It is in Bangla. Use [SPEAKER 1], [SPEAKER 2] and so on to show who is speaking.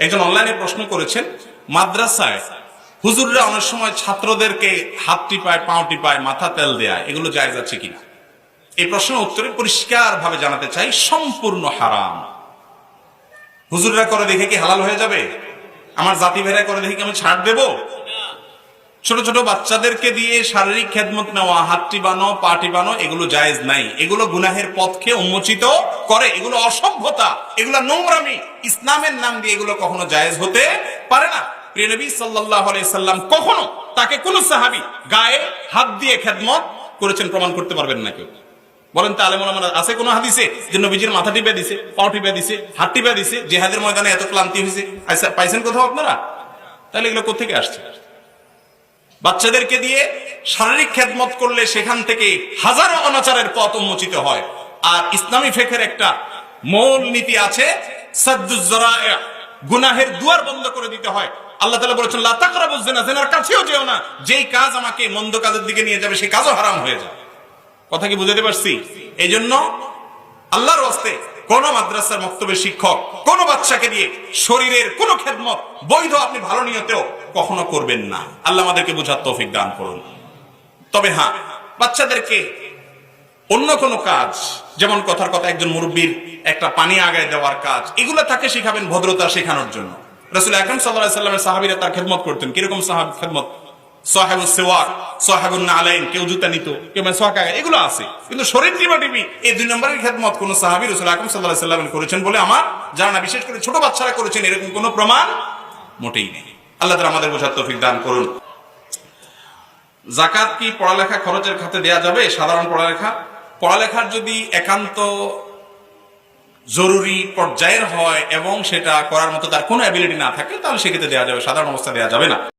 [SPEAKER 1] একজন অনলাইনে প্রশ্ন করেছেন, মাদ্রাসায় হুজুররা অনেক সময় ছাত্রদেরকে হাত টিপায়, পাও টিপায়, মাথা তেল দেয়, এগুলো জায়েজ আছে কিনা? এই প্রশ্নের উত্তরে পরিষ্কার ভাবে জানাতে চাই, সম্পূর্ণ হারাম। হুজুররা করে দেখে কি হালাল হয়ে যাবে? আমার জাতি ভাইরা করে দেখে কি আমি ছাড় দেব? ছোট ছোট বাচ্চাদেরকে দিয়ে শারীরিক খেদমত নেওয়া, হাত টিপানো, পা টিপানো, এগুলো জায়েজ নাই। এগুলো গুনাহের পথকে উন্মোচিত করে, এগুলো অসভ্যতা, এগুলো নোংরামি। ইসলামের নাম দিয়ে এগুলো কখনো জায়েজ হতে পারে না। প্রিয় নবী সাল্লাল্লাহু আলাইহি সাল্লাম কখনো তাকে কোন সাহাবী গায়ে হাত দিয়ে খেদমত করেছেন প্রমাণ করতে পারবেন না কেউ? বলেন তো আলেম ওলামারা আছে কোন হাদিসে যে নবীজির মাথা টিপে দিছে, পাও টিপে দিছে, হাত টিপে দিছে, জিহাদের ময়দানে এত ক্লান্তি হয়েছে, পাইছেন কোথাও আপনারা? তাহলে এগুলো কোত্থেকে আসছে? বাচ্চাদেরকে দিয়ে শারীরিক খেদমত করলে সেখান থেকে হাজারো অনাচারের পথ উন্মোচিত হয়। আর ইসলামী ফিকহের একটা মূল নীতি আছে, সাদ্দুজ যারায়ে, গুনাহের দুয়ার বন্ধ করে দিতে হয়। আল্লাহ তাআলা বলেছেন, লা তাকরাবুজ জিনা, জিনার কাছেও যেও না। যেই কাজ আমাকে মন্দ কাজের দিকে নিয়ে যাবে সেই কাজও হারাম হয়ে যাবে। কথা কি বুঝাতে পারছি? এই জন্য আল্লাহর ওয়াস্তে কোন মাদ্রাসার মক্তবের শিক্ষক কোন বাচ্চাকে দিয়ে শরীরের কোন খেদমত বৈধ আপনি ভালো নিয়তেও কখনো করবেন না। আল্লাহ আমাদেরকে বুঝার তৌফিক দান করুন। তবে হ্যাঁ, বাচ্চাদেরকে অন্য কোন কাজ, যেমন কথার কথা একজন মুরব্বীর একটা পানি আগায় দেওয়ার কাজ, এগুলো তাকে শিখাবেন ভদ্রতা শেখানোর জন্য। রাসূল আকরাম সাল্লাল্লাহু আলাইহি সাল্লামের সাহাবীরা তার খেদমত করতেন। কিরকম খেদমত? সাহাবুস সিওয়াক, সাহাবুন নালাইন, কেউ জুতা নিত, কেউ মেসওয়াক, এগুলো আছে। কিন্তু শরীর টিপাটিপি, এই দুই নম্বরের খেদমত কোন সাহাবী রাসূল আকরাম সাল্লাল্লাহু আলাইহি সাল্লাম করেছেন বলে আমার জানা, বিশেষ করে ছোট বাচ্চারা করেছেন এরকম কোনো প্রমাণ মোটেই নেই। আল্লাহ তাআলা আমাদের বোঝার তৌফিক দান করুন। যাকাত কি পড়ালেখা খরচের খাতে দেয়া যাবে? সাধারণ পড়ালেখার যদি একান্ত জরুরি পর্যায়ের হয় এবং সেটা করার মতো তার কোনো অ্যাবিলিটি না থাকে, তাহলে সেক্ষেত্রে দেওয়া যাবে, সাধারণ অবস্থা দেওয়া যাবে না।